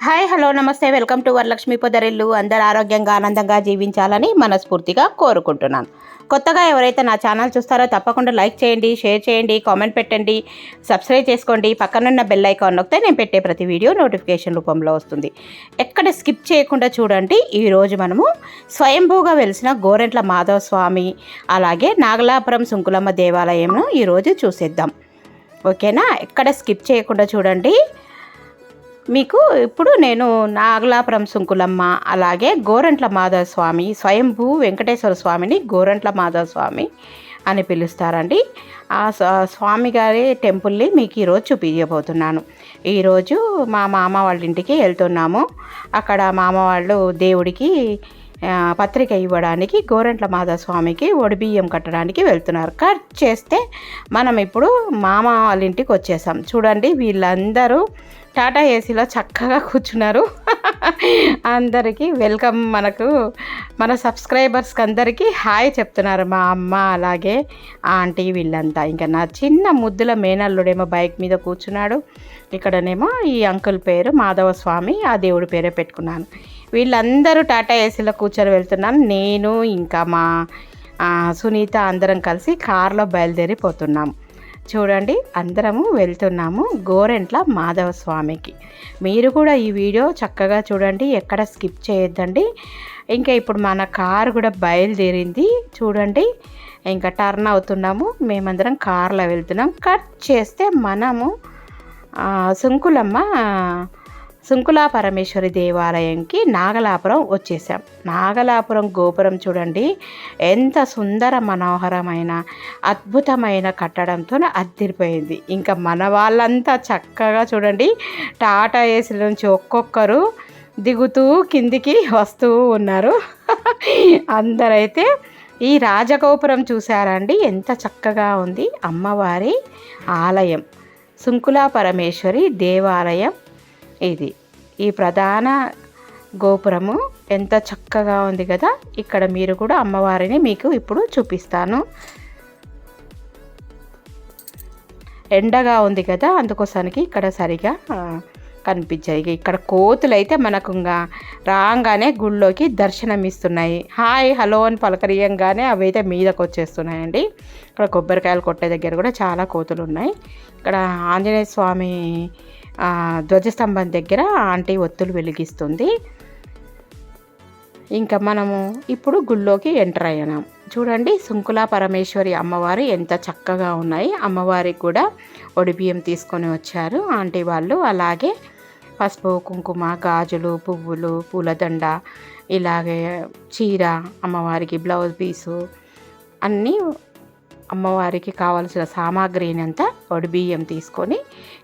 Hi hello నమస్తే welcome to Varalakshmi పొదరిల్లు. అందరు ఆరోగ్యంగా ఆనందంగా జీవించాలని మనస్ఫూర్తిగా కోరుకుంటున్నాను. కొత్తగా ఎవరైతే నా ఛానల్ చూస్తారో తప్పకుండా లైక్ చేయండి, షేర్ చేయండి, కామెంట్ పెట్టండి, సబ్స్క్రైబ్ చేసుకోండి. పక్కనున్న బెల్ ఐకాన్ నొక్కితే నేను పెట్టే ప్రతి వీడియో నోటిఫికేషన్ రూపంలో వస్తుంది. ఎక్కడ స్కిప్ చేయకుండా చూడండి. ఈరోజు మనము స్వయంభూగా వెలిసిన గోరెంట్ల మాధవ స్వామి అలాగే నాగలాపురం సుంకులమ్మ దేవాలయంను ఈరోజు చూసేద్దాం. ఓకేనా? ఎక్కడ స్కిప్ చేయకుండా చూడండి. మీకు ఇప్పుడు నేను నాగలాపురం సుంకులమ్మ అలాగే గోరంట్ల మాధవ స్వామి, స్వయంభూ వెంకటేశ్వర స్వామిని గోరంట్ల మాధవ స్వామి అని పిలుస్తారండి. ఆ స్వామి గారి టెంపుల్ని మీకు ఈరోజు చూపించబోతున్నాను. ఈరోజు మా మామ వాళ్ళ ఇంటికి వెళ్తున్నాము. అక్కడ మామ వాళ్ళు దేవుడికి పత్రిక ఇవ్వడానికి గోరంట్ల మాధవ స్వామికి ఒడిబియ్యం కట్టడానికి వెళ్తున్నారు. కట్ చేస్తే మనం ఇప్పుడు మామ వాళ్ళ ఇంటికి వచ్చేసాం. చూడండి, వీళ్ళందరూ టాటా ఏసీలో చక్కగా కూర్చున్నారు. అందరికీ వెల్కమ్. మన సబ్స్క్రైబర్స్కి అందరికీ హాయ్ చెప్తున్నారు మా అమ్మ అలాగే ఆంటీ వీళ్ళంతా. ఇంకా నా చిన్న ముద్దుల మేనల్లుడేమో బైక్ మీద కూర్చున్నాడు. ఇక్కడనేమో ఈ అంకుల్ పేరు మాధవ స్వామి, ఆ దేవుడి పేరే పెట్టుకున్నాను. వీళ్ళందరూ టాటా ఏసీలో కూర్చొని వెళ్తున్నాను. నేను ఇంకా మా సునీత అందరం కలిసి కారులో బయలుదేరిపోతున్నాము. చూడండి, అందరము వెళ్తున్నాము గోరెంట్ల మాధవ స్వామికి. మీరు కూడా ఈ వీడియో చక్కగా చూడండి, ఎక్కడ స్కిప్ చేయొద్దండి. ఇంకా ఇప్పుడు మన కారు కూడా బయలుదేరింది. చూడండి, ఇంకా టర్న్ అవుతున్నాము. మేమందరం కారులో వెళ్తున్నాం. కట్ చేస్తే మనము సుంకులా పరమేశ్వరి దేవాలయంకి నాగలాపురం వచ్చేసాం. నాగలాపురం గోపురం చూడండి, ఎంత సుందర మనోహరమైన అద్భుతమైన కట్టడంతో అద్దిరిపోయింది. ఇంకా మన వాళ్ళంతా చక్కగా చూడండి, టాటా ఏసీ నుంచి ఒక్కొక్కరు దిగుతూ కిందికి వస్తూ ఉన్నారు. అందరైతే ఈ రాజగోపురం చూసారండి, ఎంత చక్కగా ఉంది. అమ్మవారి ఆలయం సుంకులా పరమేశ్వరి దేవాలయం ఇది. ఈ ప్రధాన గోపురము ఎంత చక్కగా ఉంది కదా. ఇక్కడ మీరు కూడా అమ్మవారిని మీకు ఇప్పుడు చూపిస్తాను. ఎండగా ఉంది కదా, అందుకోసానికి ఇక్కడ సరిగా కనిపించాయి. ఇక్కడ కోతులు అయితే మనకు రాగానే గుళ్ళోకి దర్శనం ఇస్తున్నాయి. హాయ్ హలో అని పలకరియంగానే అవి అయితే మీదకి వచ్చేస్తున్నాయండి. ఇక్కడ కొబ్బరికాయలు కొట్టే దగ్గర కూడా చాలా కోతులు ఉన్నాయి. ఇక్కడ ఆంజనేయ స్వామి ధ్వజస్తంభం దగ్గర ఆంటీ ఒత్తులు వెలిగిస్తుంది. ఇంకా మనము ఇప్పుడు గుళ్ళోకి ఎంటర్ అయ్యాం. చూడండి, సుంకులా పరమేశ్వరి అమ్మవారు ఎంత చక్కగా ఉన్నాయి. అమ్మవారికి కూడా ఒడిబియ్యం తీసుకొని వచ్చారు ఆంటీ వాళ్ళు. అలాగే పసుపు, కుంకుమ, గాజులు, పువ్వులు, పూలదండ, ఇలాగే చీర, అమ్మవారికి బ్లౌజ్ పీసు అన్నీ అమ్మవారికి కావలసిన సామాగ్రిని అంతా ఒడిబియ్యం తీసుకొని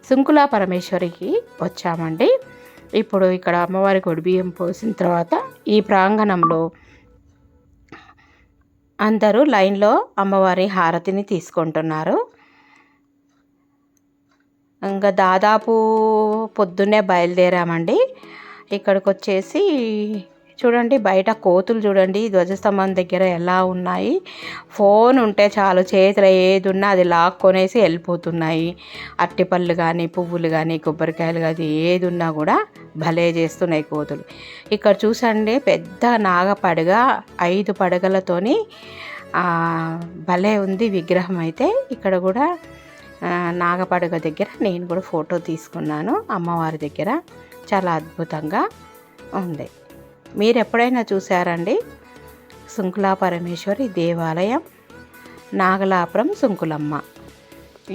సుంకులా పరమేశ్వరికి వచ్చామండి. ఇప్పుడు ఇక్కడ అమ్మవారికి ఒడిబియ్యం పోసిన తర్వాత ఈ ప్రాంగణంలో అందరూ లైన్లో అమ్మవారి హారతిని తీసుకుంటున్నారు. ఇంకా దాదాపు పొద్దున్నే బయలుదేరామండి. ఇక్కడికి వచ్చేసి చూడండి, బయట కోతులు చూడండి ధ్వజస్తంభం దగ్గర ఎలా ఉన్నాయి. ఫోన్ ఉంటే చాలు, చేతిలో ఏది ఉన్నా అది లాక్కొనేసి వెళ్ళిపోతున్నాయి. అరటిపళ్ళు కానీ, పువ్వులు కానీ, కొబ్బరికాయలు కానీ ఏది ఉన్నా కూడా భలే చేస్తున్నాయి కోతులు. ఇక్కడ చూసండి, పెద్ద నాగపడగ 5 పడగలతోని భలే ఉంది విగ్రహం అయితే. ఇక్కడ కూడా నాగపడగ దగ్గర నేను కూడా ఫోటో తీసుకున్నాను. అమ్మవారి దగ్గర చాలా అద్భుతంగా ఉంది. మీరు ఎప్పుడైనా చూసారండి సుంకులా పరమేశ్వరి దేవాలయం, నాగలాపురం సుంకులమ్మ?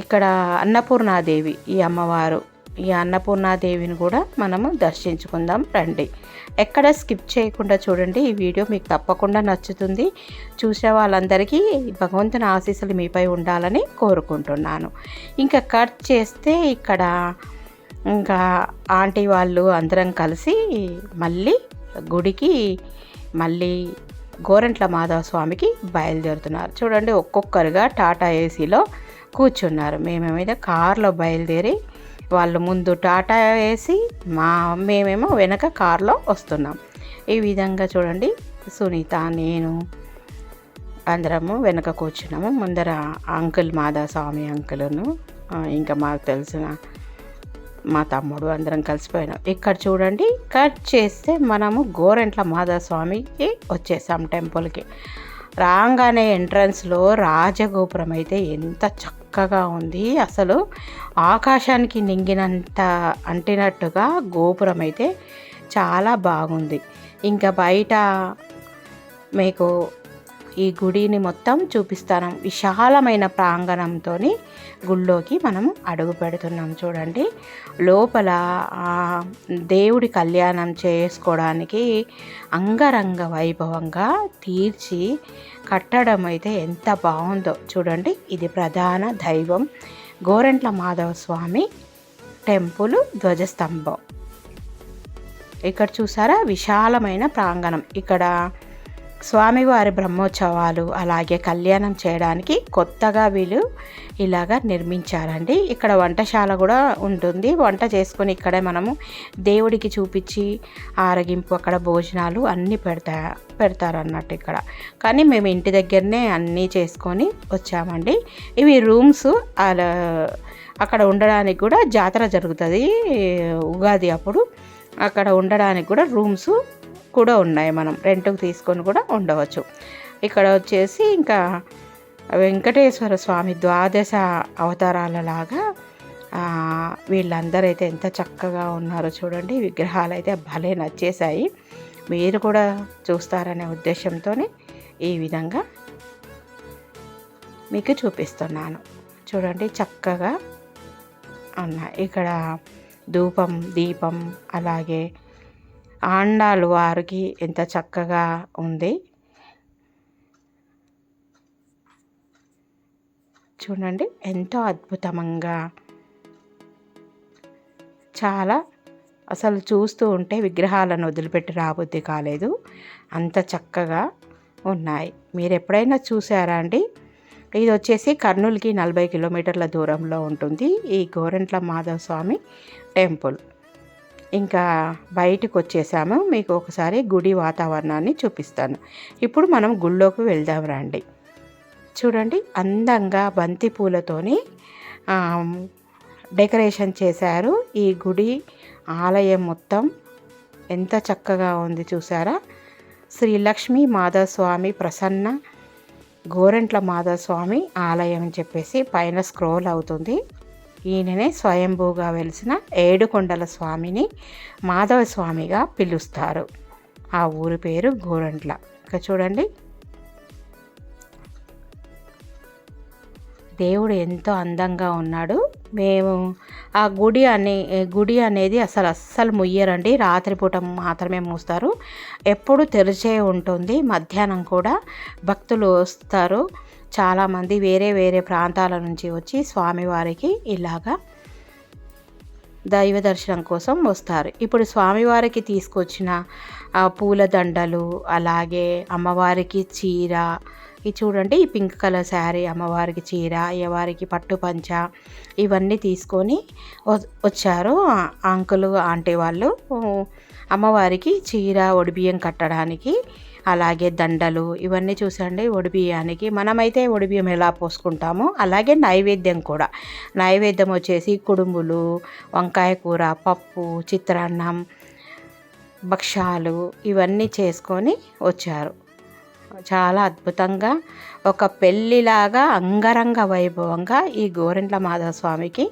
ఇక్కడ అన్నపూర్ణాదేవి ఈ అమ్మవారు. ఈ అన్నపూర్ణాదేవిని కూడా మనము దర్శించుకుందాం రండి. ఎక్కడ స్కిప్ చేయకుండా చూడండి. ఈ వీడియో మీకు తప్పకుండా నచ్చుతుంది. చూసే వాళ్ళందరికీ భగవంతుని ఆశీస్సులు మీపై ఉండాలని కోరుకుంటున్నాను. ఇంకా కట్ చేస్తే ఇక్కడ ఇంకా ఆంటీ వాళ్ళు అందరం కలిసి మళ్ళీ గుడికి గోరంట్ల మాధవ స్వామికి బయలుదేరుతున్నారు. చూడండి, ఒక్కొక్కరుగా టాటా ఏసీలో కూర్చున్నారు. మేమేమైతే కారులో బయలుదేరి, వాళ్ళు ముందు టాటా ఏసీ, మేమేమో వెనక కారులో వస్తున్నాం. ఈ విధంగా చూడండి, సునీత, నేను అందరము వెనక కూర్చున్నాము. ముందర అంకుల్ మాధవ స్వామి అంకులను, ఇంకా మాకు తెలిసిన మా తమ్ముడు అందరం కలిసిపోయినాం. ఇక్కడ చూడండి, కట్ చేస్తే మనము గోరెంట్ల మాధవస్వామికి వచ్చేసాం టెంపుల్కి. రాగానే ఎంట్రన్స్లో రాజగోపురం అయితే ఎంత చక్కగా ఉంది, అసలు ఆకాశానికి నింగినంత అంటినట్టుగా గోపురం అయితే చాలా బాగుంది. ఇంకా బయట మీకు ఈ గుడిని మొత్తం చూపిస్తాను. విశాలమైన ప్రాంగణంతో గుళ్ళోకి మనం అడుగు పెడుతున్నాం. చూడండి, లోపల దేవుడి కళ్యాణం చేసుకోవడానికి అంగరంగ వైభవంగా తీర్చి కట్టడం అయితే ఎంత బాగుందో చూడండి. ఇది ప్రధాన దైవం గోరెంట్ల మాధవస్వామి టెంపుల్ ధ్వజస్తంభం. ఇక్కడ చూసారా, విశాలమైన ప్రాంగణం. ఇక్కడ స్వామివారి బ్రహ్మోత్సవాలు అలాగే కళ్యాణం చేయడానికి కొత్తగా వీళ్ళు ఇలాగా నిర్మించారండి. ఇక్కడ వంటశాల కూడా ఉంటుంది. వంట చేసుకొని ఇక్కడే మనము దేవుడికి చూపించి ఆరగింపు, అక్కడ భోజనాలు అన్నీ పెడతారన్నట్టు ఇక్కడ. కానీ మేము ఇంటి దగ్గరనే అన్నీ చేసుకొని వచ్చామండి. ఇవి రూమ్స్. అక్కడ ఉండడానికి కూడా జాతర జరుగుతుంది ఉగాది అప్పుడు. అక్కడ ఉండడానికి కూడా రూమ్స్ కూడా ఉన్నాయి, మనం రెంట్కి తీసుకొని కూడా ఉండవచ్చు. ఇక్కడ వచ్చేసి ఇంకా వెంకటేశ్వర స్వామి ద్వాదశ అవతారాలలాగా వీళ్ళందరూ అయితే ఎంత చక్కగా ఉన్నారో చూడండి. విగ్రహాలు అయితే భలే నచ్చేసాయి. మీరు కూడా చూస్తారనే ఉద్దేశంతో ఈ విధంగా మీకు చూపిస్తున్నాను. చూడండి, చక్కగా ఉన్నాయి. ఇక్కడ ధూపం, దీపం, అలాగే ఆండాలు వారికి ఎంత చక్కగా ఉంది చూడండి. ఎంతో అద్భుతంగా, చాలా అసలు చూస్తూ ఉంటే విగ్రహాలను వదిలిపెట్టి రాబుద్ది కాలేదు, అంత చక్కగా ఉన్నాయి. మీరు ఎప్పుడైనా చూసారా అండి? ఇది వచ్చేసి కర్నూలుకి 40 కిలోమీటర్ల దూరంలో ఉంటుంది ఈ గోరెంట్ల మాధవస్వామి టెంపుల్. ఇంకా బయటకు వచ్చేసాము. మీకు ఒకసారి గుడి వాతావరణాన్ని చూపిస్తాను. ఇప్పుడు మనం గుళ్ళోకి వెళ్దాం రండి. చూడండి, అందంగా బంతి పూలతోని డెకరేషన్ చేశారు. ఈ గుడి ఆలయం మొత్తం ఎంత చక్కగా ఉంది చూసారా. శ్రీ లక్ష్మీ మాధవస్వామి ప్రసన్న గోరెంట్ల మాధవస్వామి ఆలయం అని చెప్పేసి పైన స్క్రోల్ అవుతుంది. ఈయననే స్వయంభూగా వెలిసిన ఏడుకొండల స్వామిని మాధవస్వామిగా పిలుస్తారు. ఆ ఊరి పేరు గోరంట్ల. ఇక చూడండి, దేవుడు ఎంతో అందంగా ఉన్నాడు. మేము ఆ గుడి అనేది అస్సలు ముయ్యరండి. రాత్రిపూట మాత్రమే మూస్తారు. ఎప్పుడు తెరిచే ఉంటుంది. మధ్యాహ్నం కూడా భక్తులు వస్తారు. చాలామంది వేరే వేరే ప్రాంతాల నుంచి వచ్చి స్వామివారికి ఇలాగా దైవ దర్శనం కోసం వస్తారు. ఇప్పుడు స్వామివారికి తీసుకొచ్చిన పూలదండలు, అలాగే అమ్మవారికి చీర, ఇది చూడండి, ఈ పింక్ కలర్ శారీ అమ్మవారికి చీర, అయ్యవారికి పట్టు పంచ, ఇవన్నీ తీసుకొని వచ్చారు అంకులు ఆంటీ వాళ్ళు. అమ్మవారికి చీర, ఒడిబియ్యం కట్టడానికి, అలాగే దండలు, ఇవన్నీ చూసండి. ఒడిబియ్యానికి మనమైతే ఒడిబియ్యం ఎలా పోసుకుంటామో అలాగే నైవేద్యం కూడా. నైవేద్యం వచ్చేసి కుడుములు, వంకాయ కూర, పప్పు, చిత్రాన్నం, భక్షాలు, ఇవన్నీ చేసుకొని వచ్చారు. చాలా అద్భుతంగా ఒక పెళ్ళిలాగా అంగరంగ వైభవంగా ఈ గోరెంట్ల మాధవస్వామికి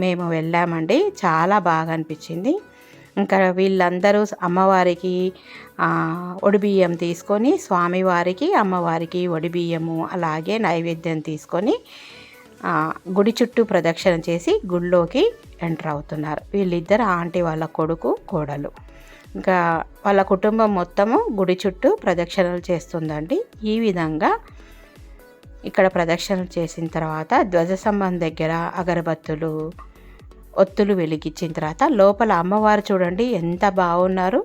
మేము వెళ్ళామండి. చాలా బాగా అనిపించింది. ఇంకా వీళ్ళందరూ అమ్మవారికి ఒడిబియ్యం తీసుకొని స్వామివారికి, అమ్మవారికి ఒడిబియ్యము అలాగే నైవేద్యం తీసుకొని గుడి చుట్టూ ప్రదక్షిణ చేసి గుళ్ళోకి ఎంటర్ అవుతున్నారు. వీళ్ళిద్దరు ఆంటీ వాళ్ళ కొడుకు, కోడలు. ఇంకా వాళ్ళ కుటుంబం మొత్తము గుడి చుట్టూ ప్రదక్షిణలు చేస్తుందండి. ఈ విధంగా ఇక్కడ ప్రదక్షిణలు చేసిన తర్వాత ధ్వజస్తంభం దగ్గర అగరబత్తులు, ఒత్తులు వెలిగించిన తర్వాత లోపల అమ్మవారు చూడండి ఎంత బాగున్నారు,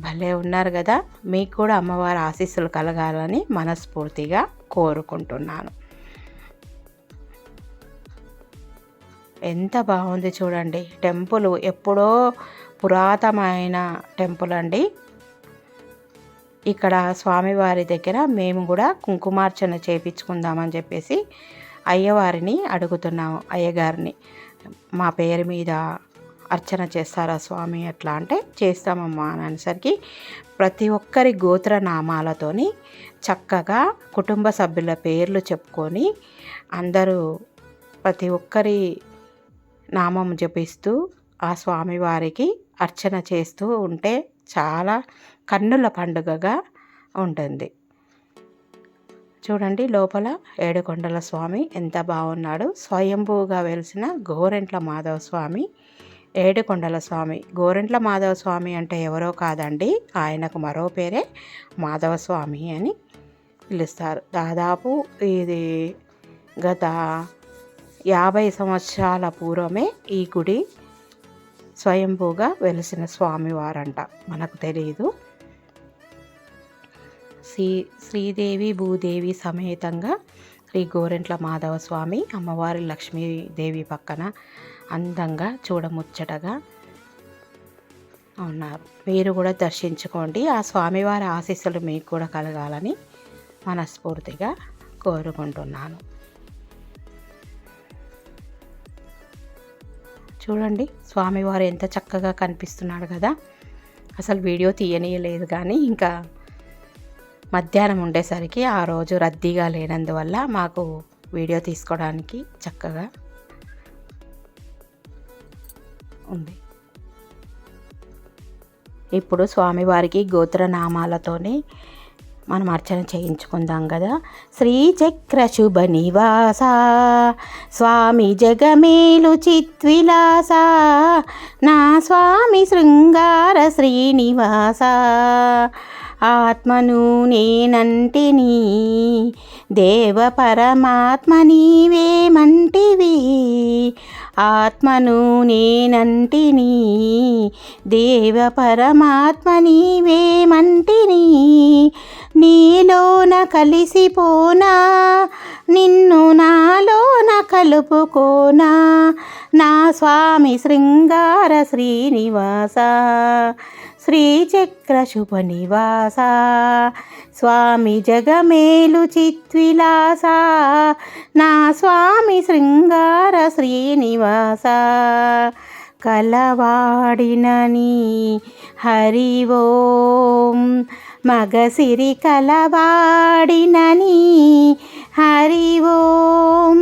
భలే ఉన్నారు కదా. మీకు కూడా అమ్మవారి ఆశీస్సులు కలగాలని మనస్ఫూర్తిగా కోరుకుంటున్నాను. ఎంత బాగుంది చూడండి. టెంపుల్ ఎప్పుడో పురాతనమైన టెంపుల్ అండి. ఇక్కడ స్వామివారి దగ్గర మేము కూడా కుంకుమార్చన చేయించుకుందామని చెప్పేసి అయ్యవారిని అడుగుతున్నాము, అయ్యగారిని. మా పేరు మీద అర్చన చేస్తారా స్వామి అట్లా అంటే చేస్తామమ్మా అని అనేసరికి ప్రతి ఒక్కరి గోత్ర నామాలతోని చక్కగా కుటుంబ సభ్యుల పేర్లు చెప్పుకొని అందరూ ప్రతి ఒక్కరి నామం జపిస్తూ ఆ స్వామివారికి అర్చన చేస్తూ ఉంటే చాలా కన్నుల పండుగగా ఉంటుంది. చూడండి లోపల ఏడుకొండల స్వామి ఎంత బాగున్నాడు. స్వయంభూగా వెలిసిన గోరెంట్ల మాధవ స్వామి, ఏడుకొండల స్వామి. గోరెంట్ల మాధవ స్వామి అంటే ఎవరో కాదండి, ఆయనకు మరో పేరే మాధవ స్వామి అని పిలుస్తారు. దాదాపు ఇది గత 50 సంవత్సరాల పూర్వమే ఈ గుడి స్వయంభూగా వెలిసిన స్వామివారంట, మనకు తెలియదు. శ్రీదేవి భూదేవి సమేతంగా శ్రీ గోరెంట్ల మాధవ స్వామి, అమ్మవారి లక్ష్మీదేవి పక్కన అందంగా చూడముచ్చటగా ఉన్నారు. మీరు కూడా దర్శించుకోండి. ఆ స్వామివారి ఆశీస్సులు మీకు కూడా కలగాలని మనస్ఫూర్తిగా కోరుకుంటున్నాను. చూడండి స్వామివారు ఎంత చక్కగా కనిపిస్తున్నాడు కదా. అసలు వీడియో తీయనీయలేదు, కానీ ఇంకా మధ్యాహ్నం ఉండేసరికి ఆ రోజు రద్దీగా లేనందువల్ల మాకు వీడియో తీసుకోవడానికి చక్కగా ఉంది. ఇప్పుడు స్వామివారికి గోత్రనామాలతోనే మనం అర్చన చేయించుకుందాం కదా. శ్రీచక్ర శుభ నివాస స్వామి జగమేలు చిత్విలాస నా స్వామి శృంగార శ్రీనివాస ఆత్మను నేనంటిని దేవ పరమాత్మ నీవేమంటివి ఆత్మను నేనంటిని దేవ పరమాత్మ నీవేమంటిని నీలోన కలిసిపోనా నిన్ను నాలోన కలుపుకోనా నా స్వామి శృంగార శ్రీనివాస శ్రీచక్ర శుభ నివాస స్వామి జగమేలు చిత్విలాస నా స్వామి శృంగార శ్రీనివాస కలవాడినని హరి ఓం మగసిరి కలవాడినని హరి ఓం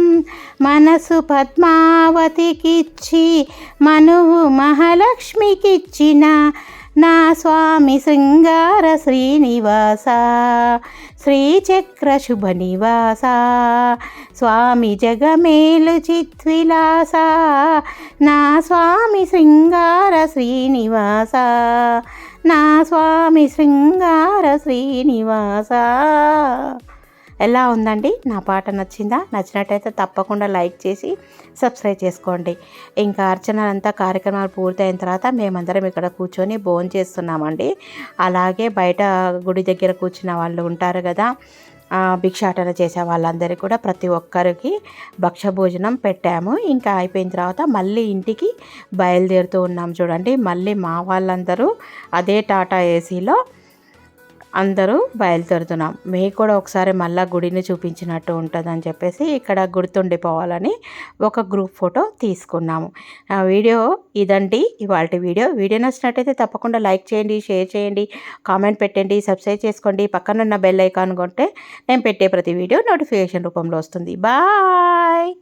మనసు పద్మావతికిచ్చి మనువు మహాలక్ష్మికిచ్చిన నా స్వామి శృంగార శ్రీనివాస శ్రీచక్ర శుభ నివాస స్వామి జగమేలు చిత్విలాస నా స్వామి శృంగార శ్రీనివాస నా స్వామి శృంగార శ్రీనివాస. ఎలా ఉందండి? నా పాట నచ్చిందా? నచ్చినట్టయితే తప్పకుండా లైక్ చేసి సబ్స్క్రైబ్ చేసుకోండి. ఇంకా అర్చన అంతా కార్యక్రమాలు పూర్తయిన తర్వాత మేమందరం ఇక్కడ కూర్చొని భోజనం చేస్తున్నామండి. అలాగే బయట గుడి దగ్గర కూర్చున్న వాళ్ళు ఉంటారు కదా, భిక్షాటన చేసే వాళ్ళందరికీ కూడా ప్రతి ఒక్కరికి భక్ష భోజనం పెట్టాము. ఇంకా అయిపోయిన తర్వాత మళ్ళీ ఇంటికి బయలుదేరుతూ ఉన్నాం. చూడండి మళ్ళీ మా వాళ్ళందరూ అదే టాటా ఏసీలో అందరూ బయలుదేరుతున్నాం. మీకు కూడా ఒకసారి మళ్ళీ గుడిని చూపించినట్టు ఉంటుందని చెప్పేసి ఇక్కడ గుర్తుండిపోవాలని ఒక గ్రూప్ ఫోటో తీసుకున్నాము. ఆ వీడియో ఇదండి ఇవాల్టి వీడియో. వీడియో నచ్చినట్టయితే తప్పకుండా లైక్ చేయండి, షేర్ చేయండి, కామెంట్ పెట్టండి, సబ్స్క్రైబ్ చేసుకోండి. పక్కనున్న బెల్ ఐకాన్ కొంటే నేను పెట్టే ప్రతి వీడియో నోటిఫికేషన్ రూపంలో వస్తుంది. బాయ్.